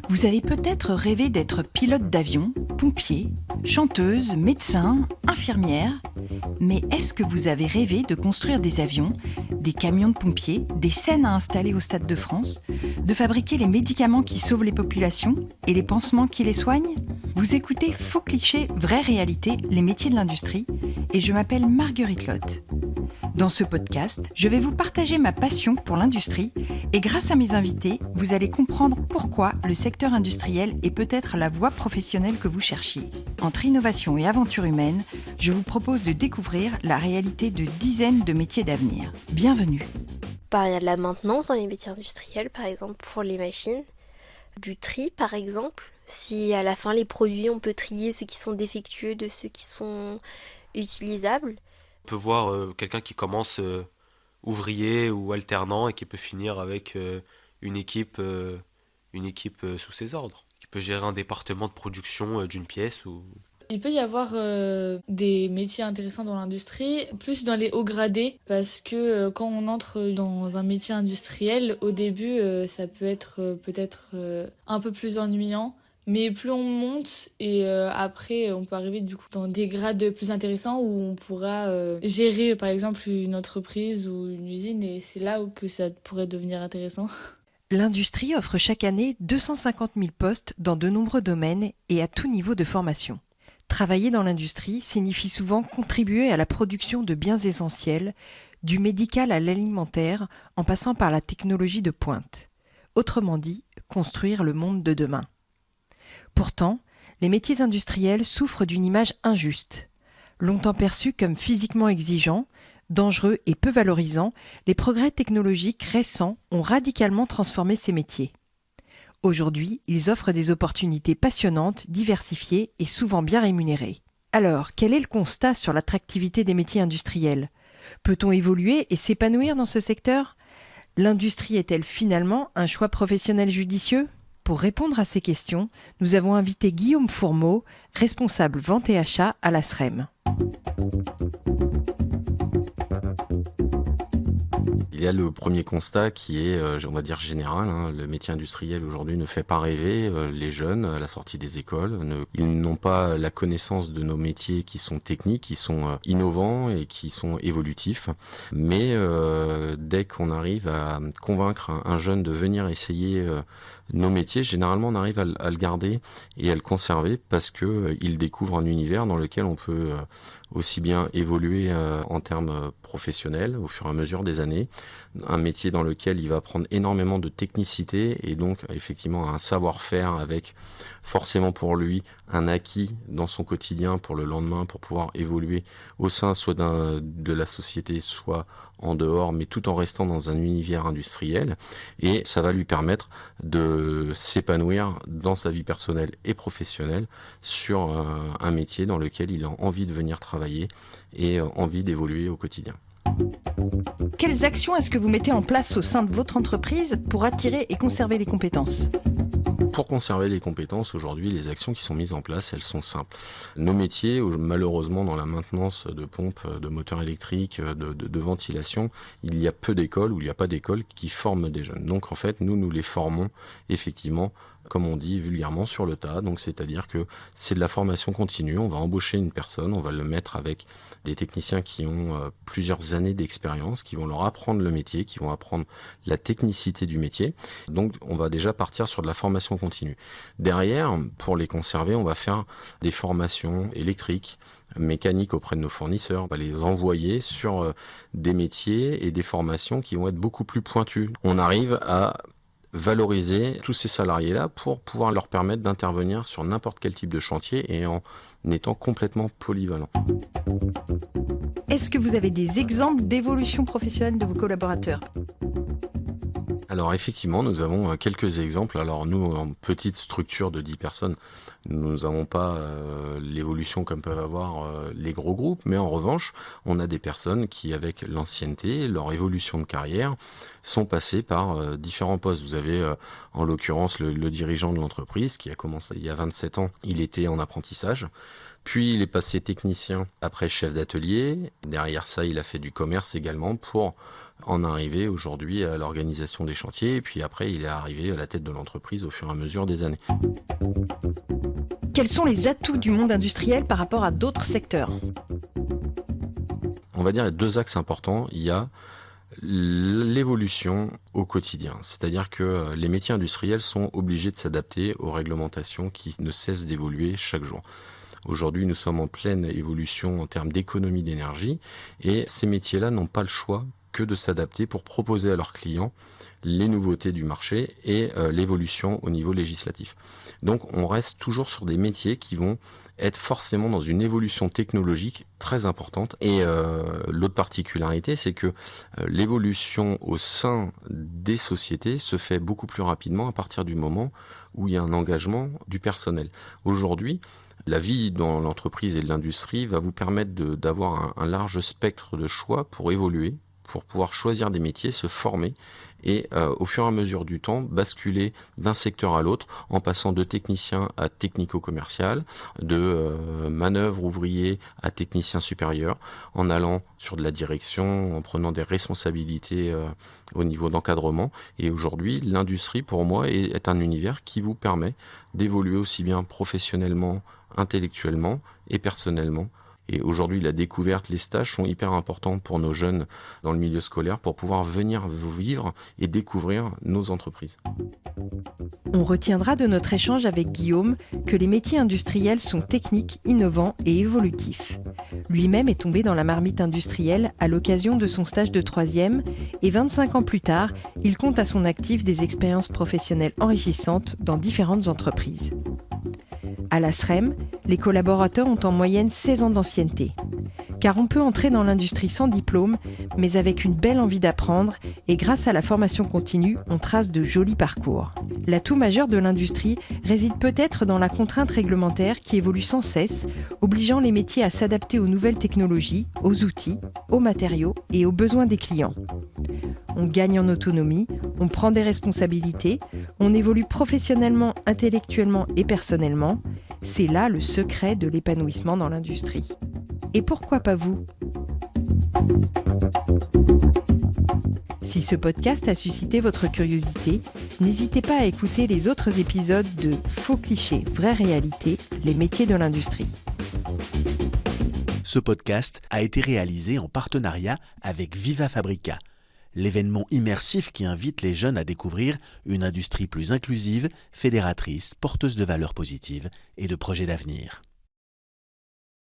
Vous avez peut-être rêvé d'être pilote d'avion, pompier, chanteuse, médecin, infirmière. Mais est-ce que vous avez rêvé de construire des avions, des camions de pompiers, des scènes à installer au Stade de France, de fabriquer les médicaments qui sauvent les populations et les pansements qui les soignent ? Vous écoutez Faux Clichés, Vraie Réalité, les métiers de l'industrie, et je m'appelle Marguerite Lotte. Dans ce podcast, je vais vous partager ma passion pour l'industrie et grâce à mes invités, vous allez comprendre pourquoi le secteur industriel est peut-être la voie professionnelle que vous cherchiez. Entre innovation et aventure humaine, je vous propose de découvrir la réalité de dizaines de métiers d'avenir. Bienvenue. Il y a de la maintenance dans les métiers industriels, par exemple pour les machines, du tri par exemple, si à la fin les produits on peut trier ceux qui sont défectueux de ceux qui sont utilisables. On peut voir quelqu'un qui commence ouvrier ou alternant et qui peut finir avec une équipe sous ses ordres, qui peut gérer un département de production d'une pièce. Il peut y avoir des métiers intéressants dans l'industrie, plus dans les hauts gradés, parce que quand on entre dans un métier industriel, au début, ça peut être peut-être un peu plus ennuyant. Mais plus on monte et après on peut arriver du coup dans des grades plus intéressants où on pourra gérer par exemple une entreprise ou une usine et c'est là où que ça pourrait devenir intéressant. L'industrie offre chaque année 250 000 postes dans de nombreux domaines et à tout niveau de formation. Travailler dans l'industrie signifie souvent contribuer à la production de biens essentiels, du médical à l'alimentaire en passant par la technologie de pointe. Autrement dit, construire le monde de demain. Pourtant, les métiers industriels souffrent d'une image injuste. Longtemps perçus comme physiquement exigeants, dangereux et peu valorisants, les progrès technologiques récents ont radicalement transformé ces métiers. Aujourd'hui, ils offrent des opportunités passionnantes, diversifiées et souvent bien rémunérées. Alors, quel est le constat sur l'attractivité des métiers industriels ? Peut-on évoluer et s'épanouir dans ce secteur ? L'industrie est-elle finalement un choix professionnel judicieux ? Pour répondre à ces questions, nous avons invité Guillaume Fourmeau, responsable vente et achat à la SREM. Il y a le premier constat qui est, on va dire général, le métier industriel aujourd'hui ne fait pas rêver les jeunes à la sortie des écoles. Ils n'ont pas la connaissance de nos métiers qui sont techniques, qui sont innovants et qui sont évolutifs. Mais dès qu'on arrive à convaincre un jeune de venir essayer nos métiers, généralement on arrive à le garder et à le conserver parce que il découvre un univers dans lequel on peut aussi bien évoluer en termes professionnels au fur et à mesure des années, un métier dans lequel il va prendre énormément de technicité et donc effectivement un savoir-faire avec forcément pour lui un acquis dans son quotidien pour le lendemain pour pouvoir évoluer au sein soit de la société, soit en dehors, mais tout en restant dans un univers industriel et ça va lui permettre de s'épanouir dans sa vie personnelle et professionnelle sur un métier dans lequel il a envie de venir travailler et envie d'évoluer au quotidien. Quelles actions est-ce que vous mettez en place au sein de votre entreprise pour attirer et conserver les compétences ? Pour conserver les compétences, aujourd'hui, les actions qui sont mises en place, elles sont simples. Nos métiers, malheureusement, dans la maintenance de pompes, de moteurs électriques, de ventilation, il y a peu d'écoles ou il n'y a pas d'écoles qui forment des jeunes. Donc, en fait, nous les formons effectivement comme on dit vulgairement, sur le tas. Donc, c'est-à-dire que c'est de la formation continue. On va embaucher une personne, on va le mettre avec des techniciens qui ont plusieurs années d'expérience, qui vont leur apprendre le métier, qui vont apprendre la technicité du métier. Donc, on va déjà partir sur de la formation continue. Derrière, pour les conserver, on va faire des formations électriques, mécaniques auprès de nos fournisseurs. On va les envoyer sur des métiers et des formations qui vont être beaucoup plus pointues. On arrive à valoriser tous ces salariés-là pour pouvoir leur permettre d'intervenir sur n'importe quel type de chantier et en étant complètement polyvalent. Est-ce que vous avez des exemples d'évolution professionnelle de vos collaborateurs ? Alors effectivement, nous avons quelques exemples. Alors nous, en petite structure de 10 personnes, nous n'avons pas l'évolution comme peuvent avoir les gros groupes, mais en revanche, on a des personnes qui, avec l'ancienneté, leur évolution de carrière, sont passées par différents postes. Vous avez en l'occurrence le dirigeant de l'entreprise qui a commencé il y a 27 ans, il était en apprentissage. Puis il est passé technicien, après chef d'atelier. Derrière ça, il a fait du commerce également pour en arriver aujourd'hui à l'organisation des chantiers, et puis après il est arrivé à la tête de l'entreprise au fur et à mesure des années. Quels sont les atouts du monde industriel par rapport à d'autres secteurs ? On va dire il y a 2 axes importants. Il y a l'évolution au quotidien, c'est-à-dire que les métiers industriels sont obligés de s'adapter aux réglementations qui ne cessent d'évoluer chaque jour. Aujourd'hui, nous sommes en pleine évolution en termes d'économie d'énergie et ces métiers-là n'ont pas le choix que de s'adapter pour proposer à leurs clients les nouveautés du marché et l'évolution au niveau législatif. Donc on reste toujours sur des métiers qui vont être forcément dans une évolution technologique très importante. Et l'autre particularité, c'est que l'évolution au sein des sociétés se fait beaucoup plus rapidement à partir du moment où il y a un engagement du personnel. Aujourd'hui, la vie dans l'entreprise et l'industrie va vous permettre d'avoir un large spectre de choix pour évoluer, pour pouvoir choisir des métiers, se former et au fur et à mesure du temps basculer d'un secteur à l'autre en passant de technicien à technico-commercial, de manœuvre ouvrier à technicien supérieur, en allant sur de la direction, en prenant des responsabilités au niveau d'encadrement. Et aujourd'hui, l'industrie pour moi est un univers qui vous permet d'évoluer aussi bien professionnellement, intellectuellement et personnellement. Et aujourd'hui, la découverte, les stages sont hyper importants pour nos jeunes dans le milieu scolaire pour pouvoir venir vivre et découvrir nos entreprises. On retiendra de notre échange avec Guillaume que les métiers industriels sont techniques, innovants et évolutifs. Lui-même est tombé dans la marmite industrielle à l'occasion de son stage de 3e et 25 ans plus tard, il compte à son actif des expériences professionnelles enrichissantes dans différentes entreprises. À la SREM, les collaborateurs ont en moyenne 16 ans d'ancienneté. Car on peut entrer dans l'industrie sans diplôme, mais avec une belle envie d'apprendre, et grâce à la formation continue, on trace de jolis parcours. L'atout majeur de l'industrie réside peut-être dans la contrainte réglementaire qui évolue sans cesse, obligeant les métiers à s'adapter aux nouvelles technologies, aux outils, aux matériaux et aux besoins des clients. On gagne en autonomie, on prend des responsabilités, on évolue professionnellement, intellectuellement et personnellement. C'est là le secret de l'épanouissement dans l'industrie. Et pourquoi pas vous ? Si ce podcast a suscité votre curiosité, n'hésitez pas à écouter les autres épisodes de Faux clichés, vraie réalité, les métiers de l'industrie. Ce podcast a été réalisé en partenariat avec Viva Fabrica, l'événement immersif qui invite les jeunes à découvrir une industrie plus inclusive, fédératrice, porteuse de valeurs positives et de projets d'avenir.